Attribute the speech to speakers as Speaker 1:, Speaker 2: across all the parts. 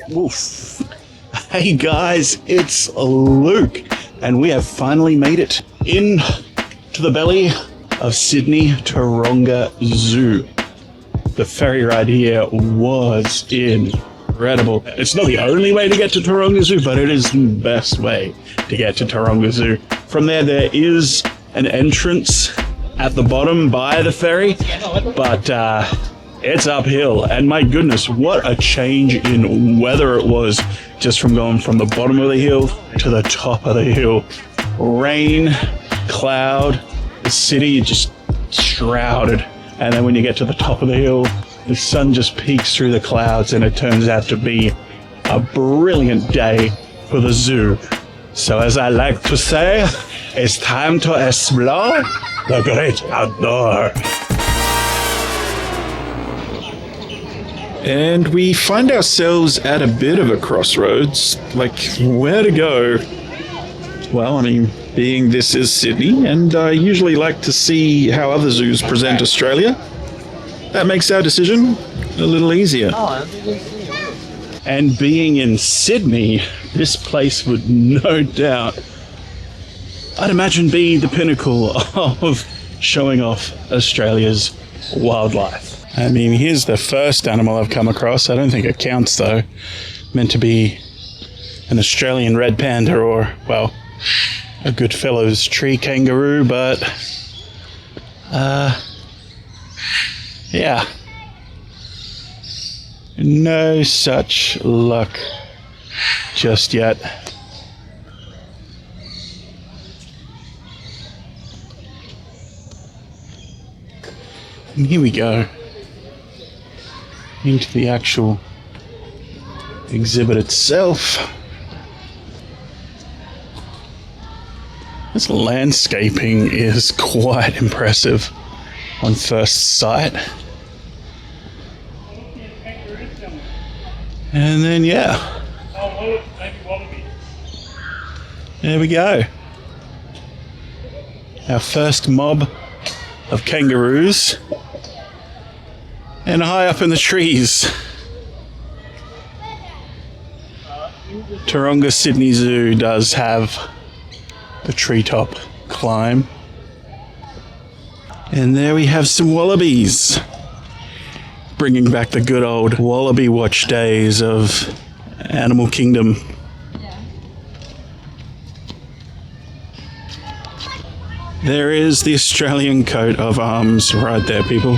Speaker 1: Woof. Hey guys, it's Luke, and we have finally made it in to the belly of Sydney Taronga Zoo. The ferry ride here was incredible. It's not the only way to get to Taronga Zoo, but it is the best way to get to Taronga Zoo. From there is an entrance at the bottom by the ferry, but it's uphill, and my goodness, what a change in weather it was just from going from the bottom of the hill to the top of the hill. Rain, cloud, the city just shrouded, and then when you get to the top of the hill, the sun just peeks through the clouds, and it turns out to be a brilliant day for the zoo. So as I like to say, it's time to explore the great outdoor. And we find ourselves at a bit of a crossroads, like where to go. Well, I mean, being this is Sydney, and I usually like to see how other zoos present Australia. That makes our decision a little easier. And being in Sydney, this place would no doubt, I'd imagine, be the pinnacle of showing off Australia's wildlife. I mean, here's the first animal I've come across. I don't think it counts, though. Meant to be an Australian red panda or, well, a good fellow's tree kangaroo, but, yeah. No such luck just yet. And here we go. Into the actual exhibit itself. This landscaping is quite impressive on first sight. And then, yeah. There we go. Our first mob of kangaroos. And high up in the trees, Taronga Sydney Zoo does have the treetop climb. And there we have some wallabies, bringing back the good old wallaby watch days of Animal Kingdom. There is the Australian coat of arms right there, people.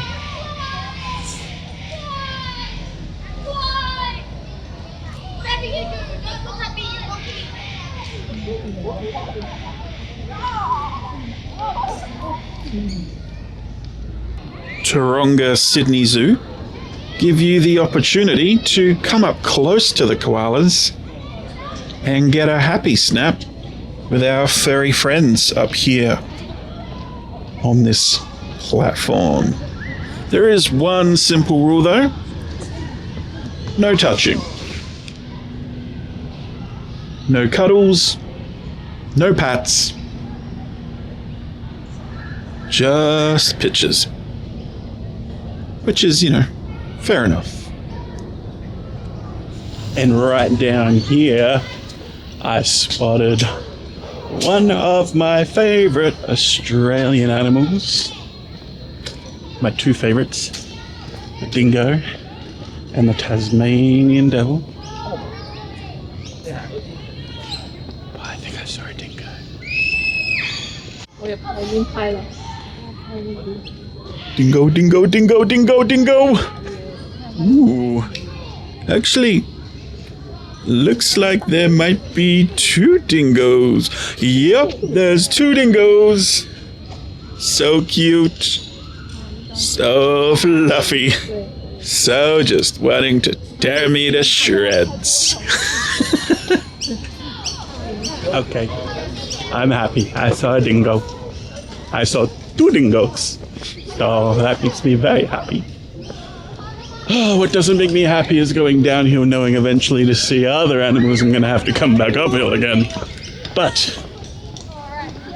Speaker 1: Taronga Sydney Zoo give you the opportunity to come up close to the koalas and get a happy snap with our furry friends up here on this platform. There is one simple rule though: no touching, no cuddles, no pats, just pictures. Which is, fair enough. And right down here, I spotted one of my favorite Australian animals. My two favorites, the dingo and the Tasmanian devil. I think I saw a dingo. Dingo, dingo, dingo, dingo, dingo. Ooh. Actually, looks like there might be two dingoes. Yep, there's two dingoes. So cute. So fluffy. So just wanting to tear me to shreds. Okay, I'm happy. I saw a dingo. I saw two dingoes. So that makes me very happy. Oh, what doesn't make me happy is going downhill knowing eventually to see other animals I'm going to have to come back uphill again. But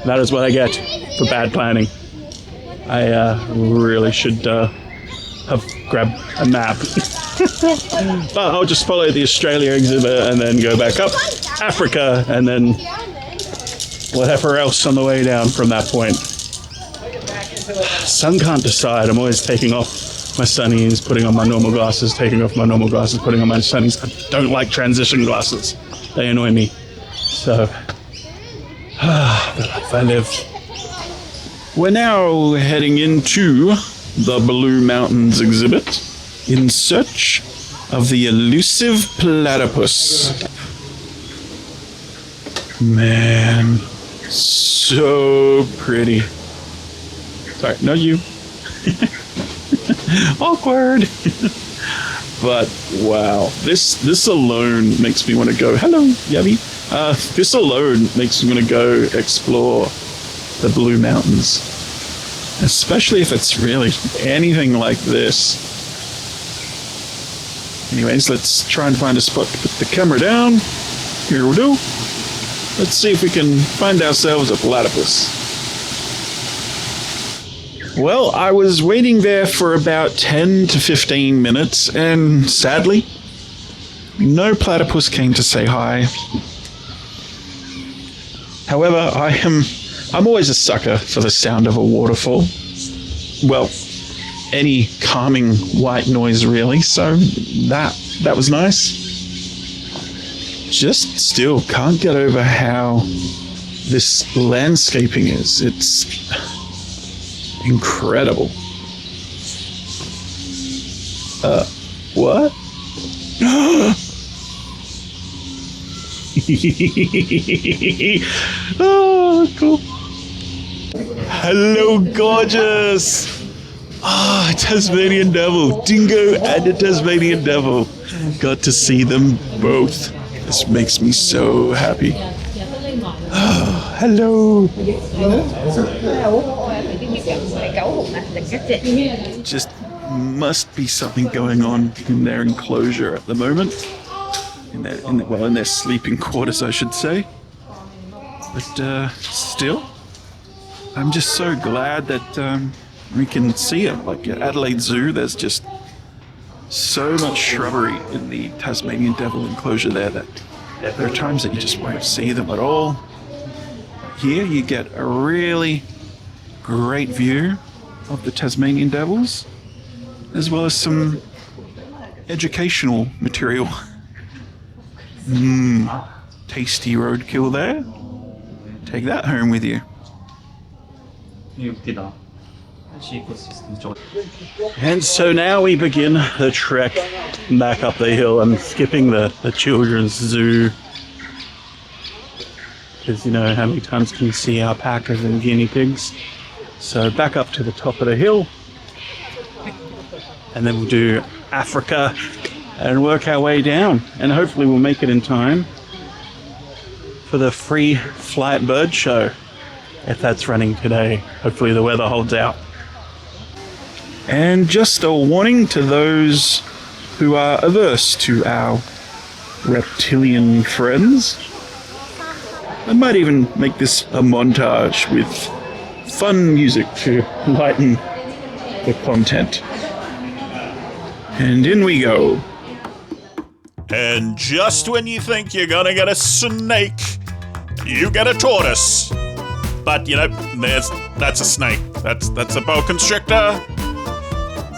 Speaker 1: that is what I get for bad planning. I really should grab a map. But I'll just follow the Australia exhibit and then go back up Africa and then whatever else on the way down from that point. Sun can't decide. I'm always taking off my sunnies, putting on my normal glasses, taking off my normal glasses, putting on my sunnies. I don't like transition glasses. They annoy me. So, the life I live. We're now heading into the Blue Mountains exhibit in search of the elusive platypus. Man, so pretty. Sorry, not you. Awkward. But wow, this alone makes me want to go. Hello, Yabby. This alone makes me want to go explore the Blue Mountains, especially if it's really anything like this. Anyways, let's try and find a spot to put the camera down. Here we go. Let's see if we can find ourselves a platypus. Well, I was waiting there for about 10 to 15 minutes, and sadly, no platypus came to say hi. However, I'm always a sucker for the sound of a waterfall. Well, any calming white noise really, so that was nice. Just still can't get over how this landscaping is. It's incredible. What? Oh, cool. Hello, gorgeous. Ah, Tasmanian devil. Dingo and a Tasmanian devil. Got to see them both. This makes me so happy. Oh, hello. Just must be something going on in their enclosure at the moment. In their sleeping quarters, I should say. But still, I'm just so glad that we can see them. Like at Adelaide Zoo, there's just so much shrubbery in the Tasmanian devil enclosure there that there are times that you just won't see them at all. Here you get a really great view of the Tasmanian devils, as well as some educational material. Tasty roadkill there. Take that home with you. And so now we begin the trek back up the hill. I'm skipping the children's zoo, because you know how many times can you see alpacas and guinea pigs. So back up to the top of the hill, and then we'll do Africa and work our way down, and hopefully we'll make it in time for the free flight bird show, if that's running today. Hopefully the weather holds out. And just a warning to those who are averse to our reptilian friends, I might even make this a montage with fun music to lighten the content. And in we go.
Speaker 2: And just when you think you're gonna get a snake, you get a tortoise. But you know, that's a snake. That's a boa constrictor.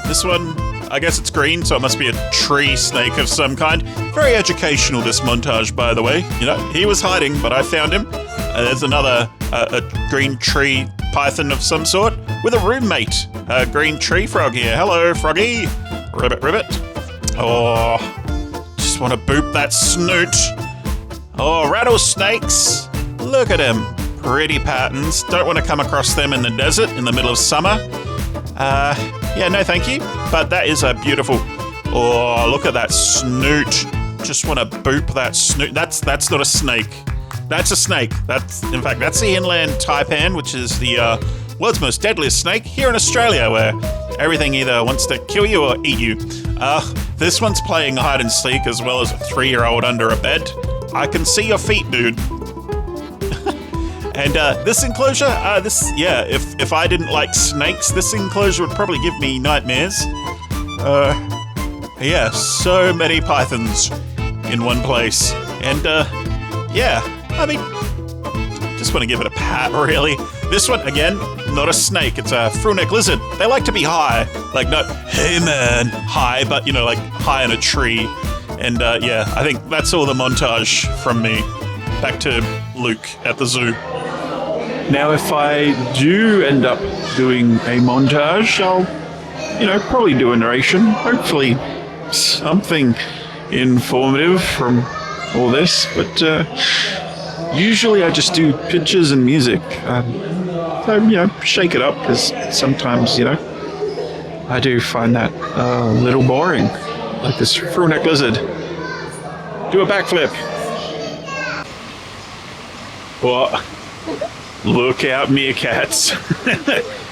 Speaker 2: This one, I guess it's green, so it must be a tree snake of some kind. Very educational, this montage, by the way. You know, he was hiding, but I found him. There's another a green tree python of some sort with a roommate, a green tree frog here. Hello, froggy. Ribbit. Oh, just want to boop that snoot. Oh, rattlesnakes. Look at him. Pretty patterns. Don't want to come across them in the desert in the middle of summer. Yeah, no thank you. But that is a beautiful... Oh, look at that snoot. Just want to boop that snoot. That's not a snake. That's a snake. That's the inland taipan, which is the world's most deadliest snake here in Australia, where everything either wants to kill you or eat you. This one's playing hide and seek as well as a 3-year-old under a bed. I can see your feet, dude. And this enclosure, if I didn't like snakes, this enclosure would probably give me nightmares. Yeah, so many pythons in one place. And, yeah, I mean, just want to give it a pat, really. This one, again, not a snake, it's a fruit-neck lizard. They like to be high, like not, hey man, high, but, you know, like high in a tree. And, yeah, I think that's all the montage from me. Back to Luke at the zoo.
Speaker 1: Now, if I do end up doing a montage, I'll, you know, probably do a narration. Hopefully something informative from all this, but usually I just do pictures and music. So, you know, shake it up, because sometimes, you know, I do find that a little boring. Like this fruit-neck lizard. Do a backflip. What? Look out, meerkats.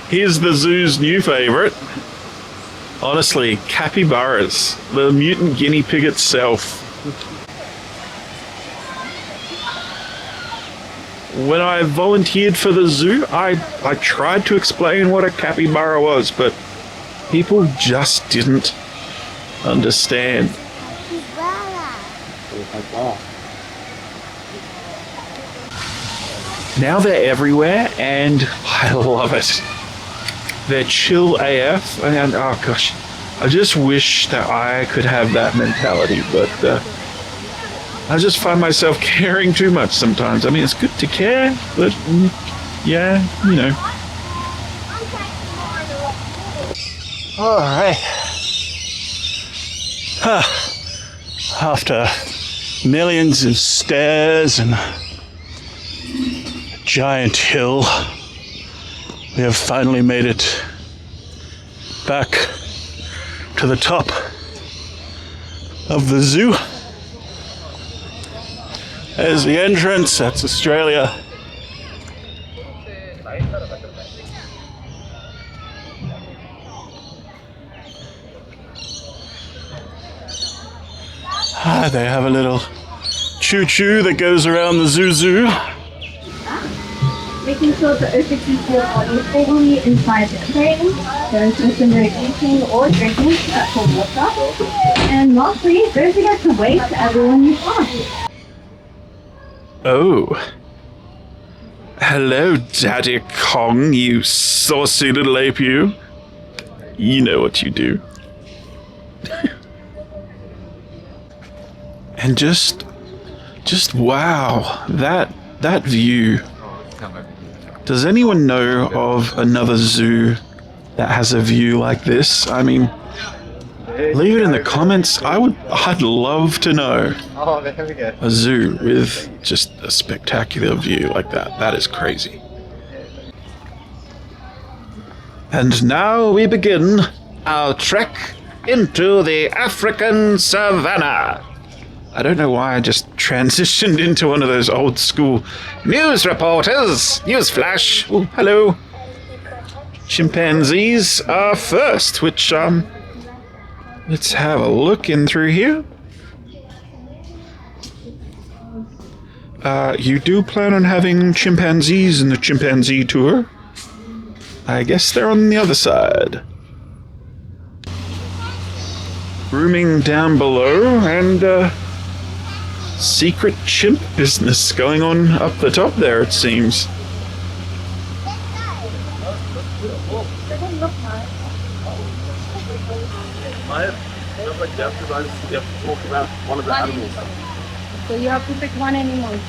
Speaker 1: Here's the zoo's new favourite. Honestly, capybaras, the mutant guinea pig itself. When I volunteered for the zoo, I tried to explain what a capybara was, but people just didn't understand. Now they're everywhere, and I love it. They're chill AF, and oh gosh, I just wish that I could have that mentality, but I just find myself caring too much sometimes. I mean, it's good to care, but yeah, you know. All right. After millions of stairs and a giant hill, we have finally made it back to the top of the zoo. There's the entrance, that's Australia. They have a little choo-choo that goes around the zoo.
Speaker 3: Making sure the OCTs your body fully inside the frame. There's no eating or drinking except for water. And lastly, don't forget to wave to everyone you pass.
Speaker 1: Oh. Hello, Daddy Kong, you saucy little ape, you. You know what you do. And just wow, that view. Does anyone know of another zoo that has a view like this? I mean, leave it in the comments. I'd love to know a zoo with just a spectacular view like that. That is crazy. And now we begin our trek into the African Savannah. I don't know why I just transitioned into one of those old school news reporters. News flash. Oh, hello. Chimpanzees are first, which, let's have a look in through here. You do plan on having chimpanzees in the chimpanzee tour? I guess they're on the other side. Rooming down below, and, secret chimp business going on up the top there, it seems.
Speaker 3: So you have to pick one animal.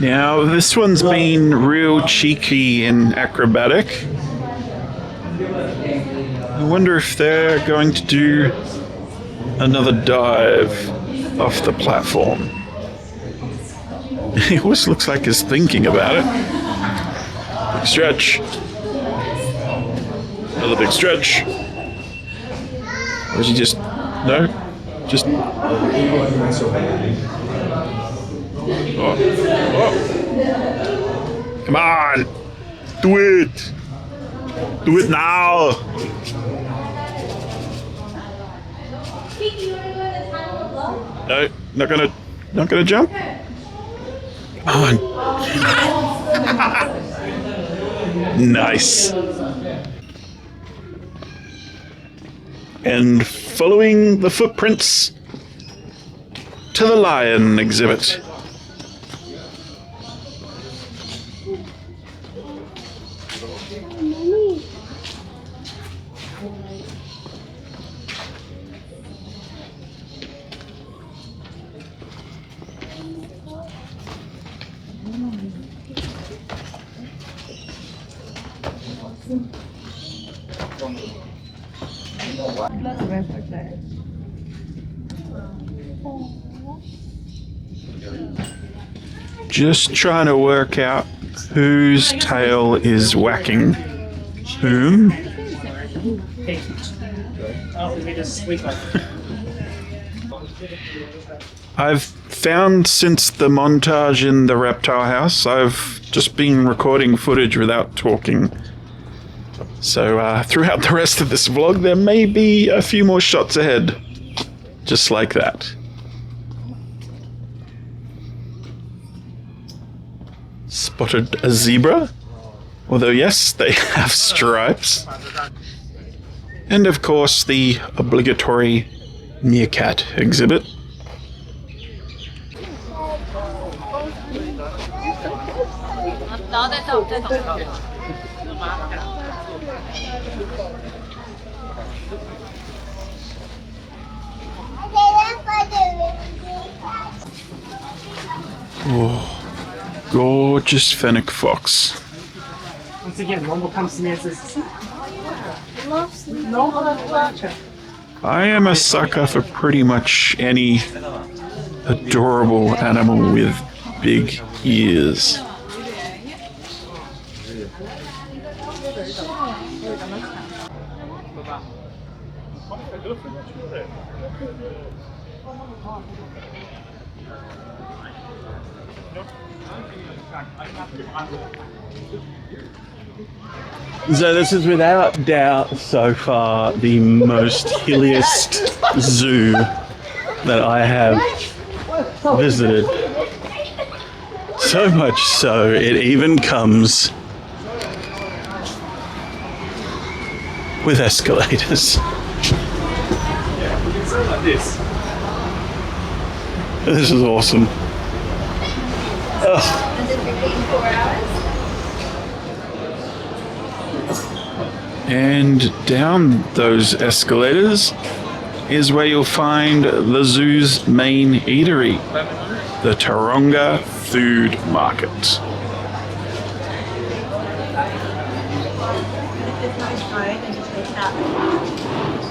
Speaker 1: Now, this one's been real cheeky and acrobatic. I wonder if they're going to do another dive off the platform. He always looks like he's thinking about it. Big stretch. Another big stretch. Or is he just... No? Just... Oh. Oh. Come on! Do it! Do it now! No, not gonna jump. Oh, nice. And following the footprints to the lion exhibit. Just trying to work out whose tail is whacking whom. I've found since the montage in the reptile house, I've just been recording footage without talking. So throughout the rest of this vlog, there may be a few more shots ahead. Just like that. Spotted a zebra. Although yes, they have stripes. And of course the obligatory meerkat exhibit. Oh, gorgeous fennec fox.
Speaker 4: Once again, one will come to me and says,
Speaker 1: I am a sucker for pretty much any adorable animal with big ears. So this is without doubt so far the most hilliest zoo that I have visited. So much so it even comes with escalators. This is awesome. Ugh. And down those escalators is where you'll find the zoo's main eatery, the Taronga Food Market.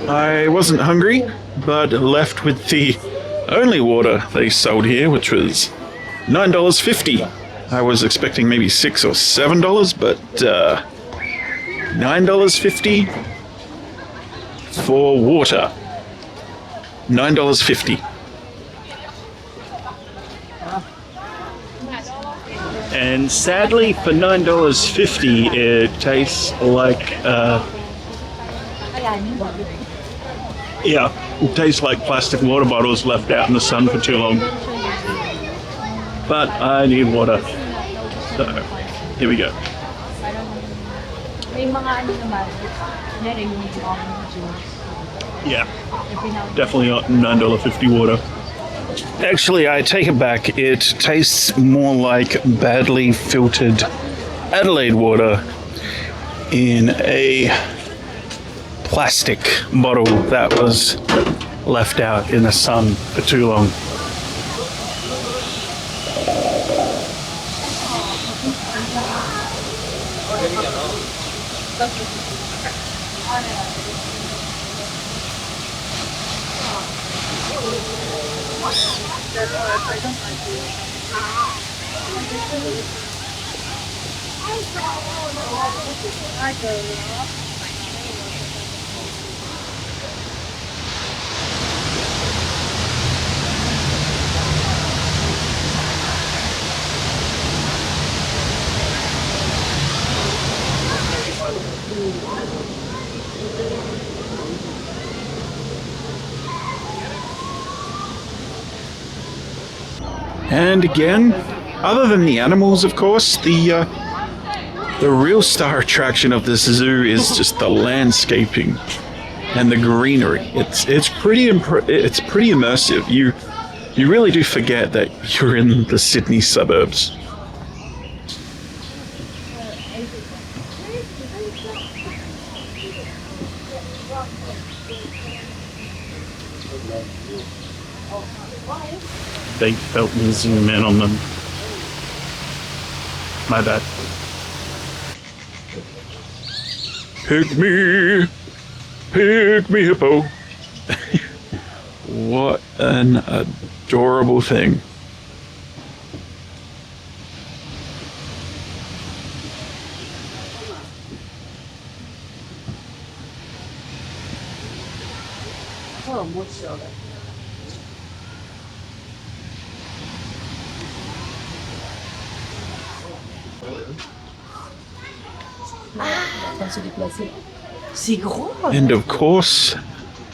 Speaker 1: I wasn't hungry, but left with the only water they sold here, which was $9.50. I was expecting maybe $6 or $7, but $9.50 for water. $9.50. And sadly, for $9.50, it tastes like it tastes like plastic water bottles left out in the sun for too long. But I need water, so here we go. Yeah, definitely not $9.50 water. Actually, I take it back. It tastes more like badly filtered Adelaide water in a plastic bottle that was left out in the sun for too long. And again, other than the animals, of course, the real star attraction of this zoo is just the landscaping and the greenery. It's pretty immersive. You really do forget that you're in the Sydney suburbs. They felt me zoom in on them. My bad. Pick me hippo. What an adorable thing. And of course,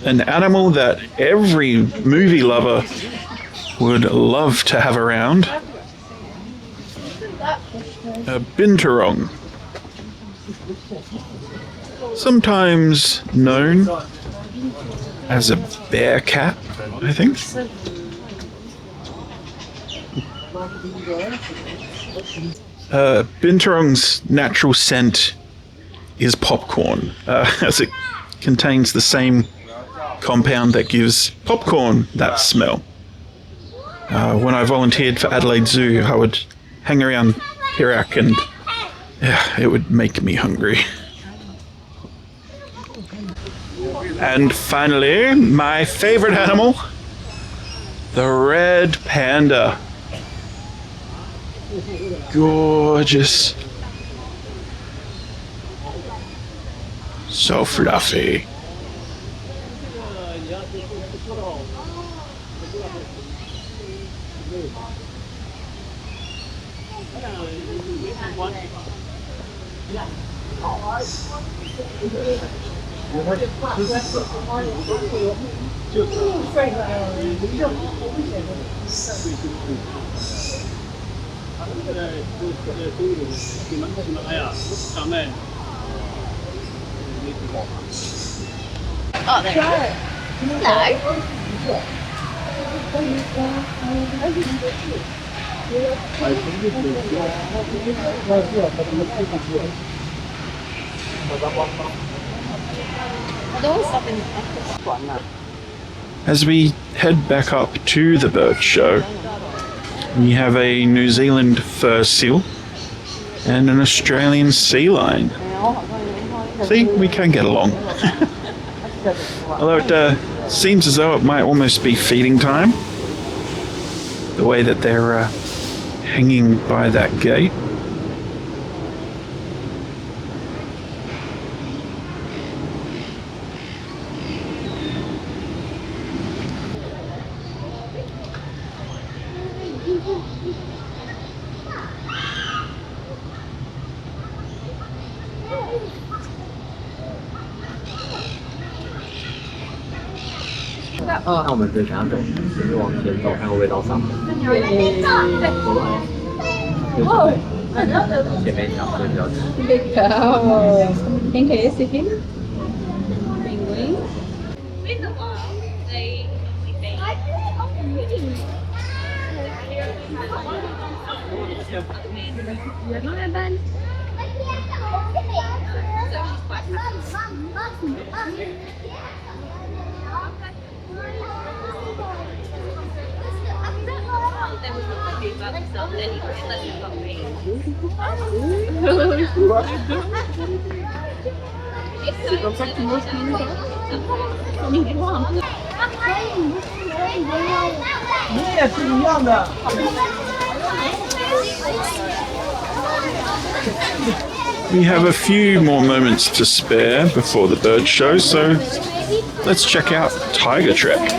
Speaker 1: an animal that every movie lover would love to have around, a Bintourong. Sometimes known as a bear cat, I think. Bintourong's natural scent is popcorn, as it contains the same compound that gives popcorn that smell. When I volunteered for Adelaide Zoo, I would hang around Perak and it would make me hungry. And finally, my favorite animal, the red panda. Gorgeous. So fluffy.
Speaker 5: Oh, there you go.
Speaker 1: As we head back up to the bird show, we have a New Zealand fur seal and an Australian sea lion. See, we can get along. Although it seems as though it might almost be feeding time, the way that they're hanging by that gate.
Speaker 6: 那我们就想走，就是往前走，看会不会到上面。哦，前面讲会比较近。
Speaker 5: Legal. Quem que é esse aqui? Pinguim. Não é bad. C'est comme ça que tu manges tout le temps.
Speaker 1: We have a few more moments to spare before the bird show, so let's check out Tiger Trek.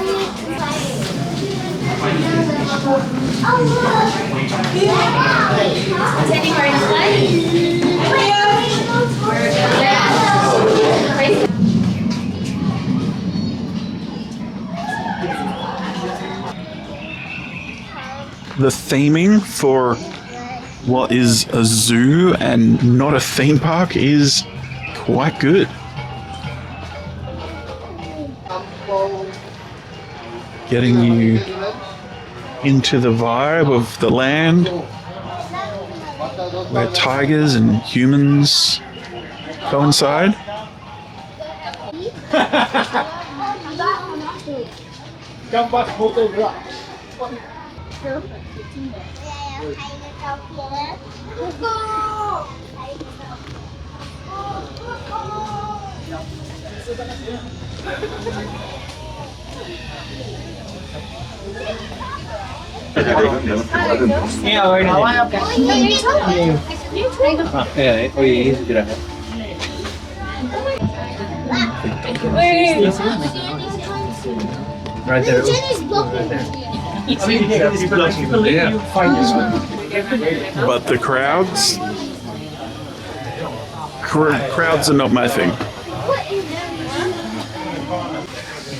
Speaker 1: The theming for what is a zoo and not a theme park is quite good. Getting you into the vibe of the land where tigers and humans coincide.
Speaker 6: Right there.
Speaker 1: But the crowds are not my thing.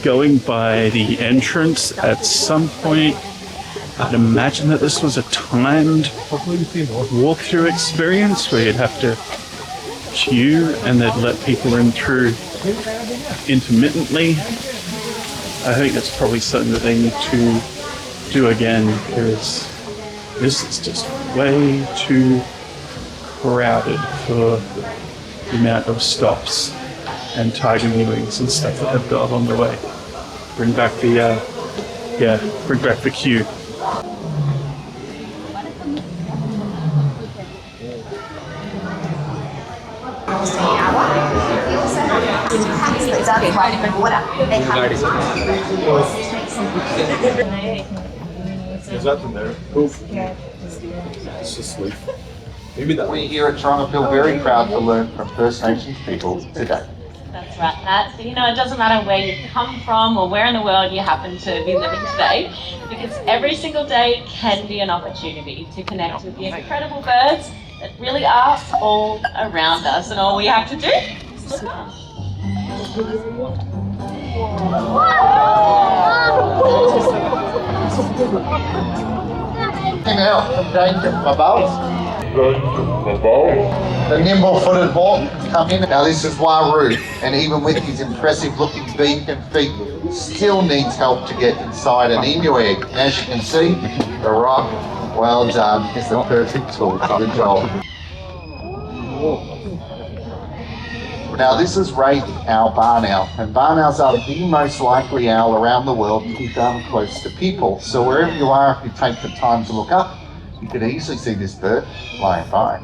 Speaker 1: Going by the entrance at some point, I'd imagine that this was a timed walkthrough experience where you'd have to queue and they'd let people in through intermittently. I think that's probably something that they need to do again, because this is just way too crowded for the amount of stops and tiger viewings and stuff that they've got along the way. Bring back the bring back the queue.
Speaker 7: There's nothing there. Poof. It's just sleep.
Speaker 8: We here at Taronga feel very proud to learn from First Nations people today.
Speaker 9: That's right, Matt. You know, it doesn't matter where you come from or where in the world you happen to be living today, because every single day can be an opportunity to connect with the incredible birds that really are all around us, and all we have to do is look up.
Speaker 8: Hang out from danger above. The nimble-footed hawk come in. Now this is Waru, and even with his impressive-looking beak and feet, still needs help to get inside an emu egg. As you can see, the rock, well done, is the perfect tool for the job. Now this is Ray, our barn owl, and barn owls are the most likely owl around the world to be found close to people. So wherever you are, if you take the time to look up, you could easily see this bird flying by.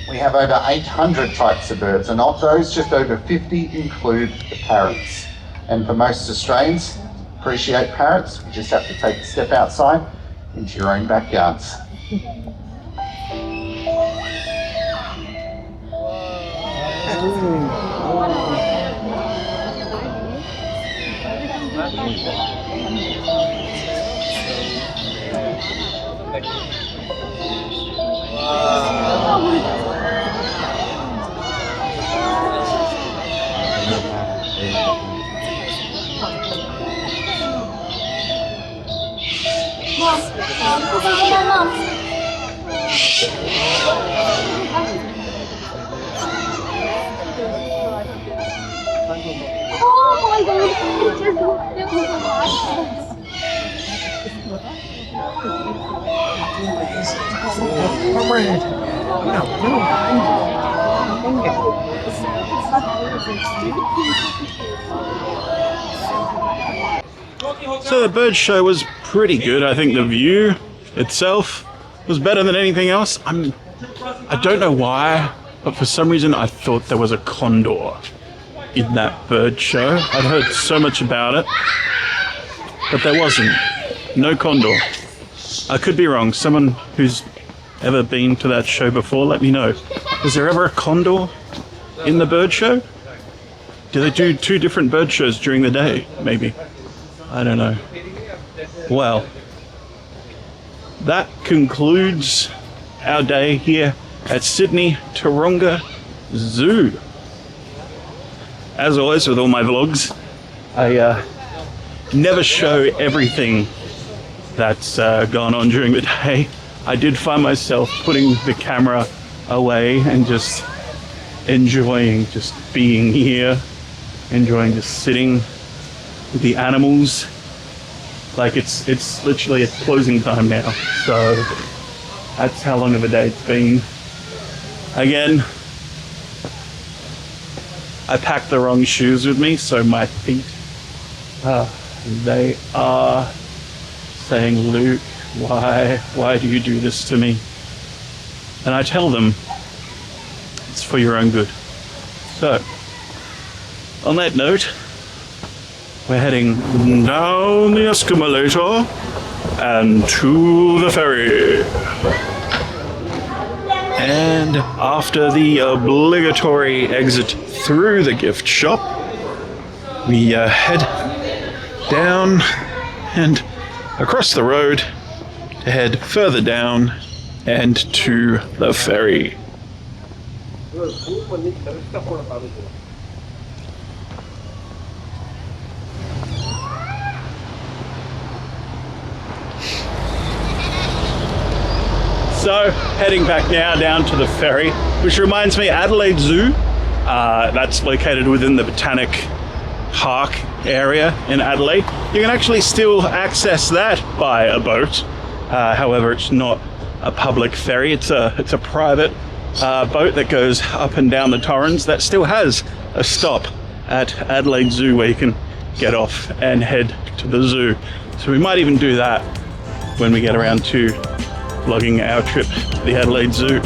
Speaker 8: We have over 800 types of birds, and of those, just over 50 include the parrots. And for most Australians, appreciate parrots, you just have to take a step outside into your own backyards.
Speaker 1: So the bird show was pretty good. I think the view itself was better than anything else. I don't know why, but for some reason I thought there was a condor in that bird show. I'd heard so much about it, but there wasn't. No condor. I could be wrong. Someone who's ever been to that show before, let me know. Was there ever a condor in the bird show? Do they do 2 different bird shows during the day? Maybe. I don't know. Well, that concludes our day here at Sydney Taronga Zoo. As always with all my vlogs, I never show everything that's gone on during the day. I did find myself putting the camera away and just enjoying just being here, enjoying just sitting with the animals. Like it's literally it's closing time now, so that's how long of a day it's been. Again, I packed the wrong shoes with me, so my feet, they are saying, Luke, why do you do this to me? And I tell them, it's for your own good. So, on that note, we're heading down the escalator and to the ferry. And after the obligatory exit through the gift shop, we head down and across the road to head further down and to the ferry. So, heading back now down to the ferry, which reminds me, Adelaide Zoo, that's located within the Botanic Park area in Adelaide. You can actually still access that by a boat. However, it's not a public ferry. It's a private boat that goes up and down the Torrens that still has a stop at Adelaide Zoo where you can get off and head to the zoo. So we might even do that when we get around to vlogging our trip to the Adelaide Zoo.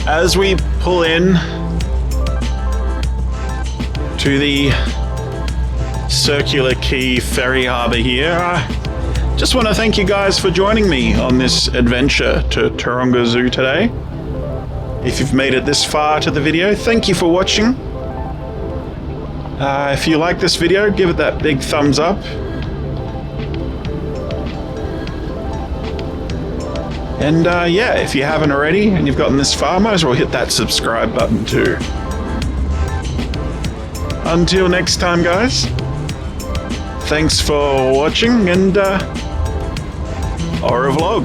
Speaker 1: As we pull in to the Circular Quay Ferry Harbour here, I just want to thank you guys for joining me on this adventure to Taronga Zoo today. If you've made it this far to the video, thank you for watching. If you like this video, give it that big thumbs up. And yeah, if you haven't already and you've gotten this far, might as well hit that subscribe button too. Until next time, guys, thanks for watching and au revoir.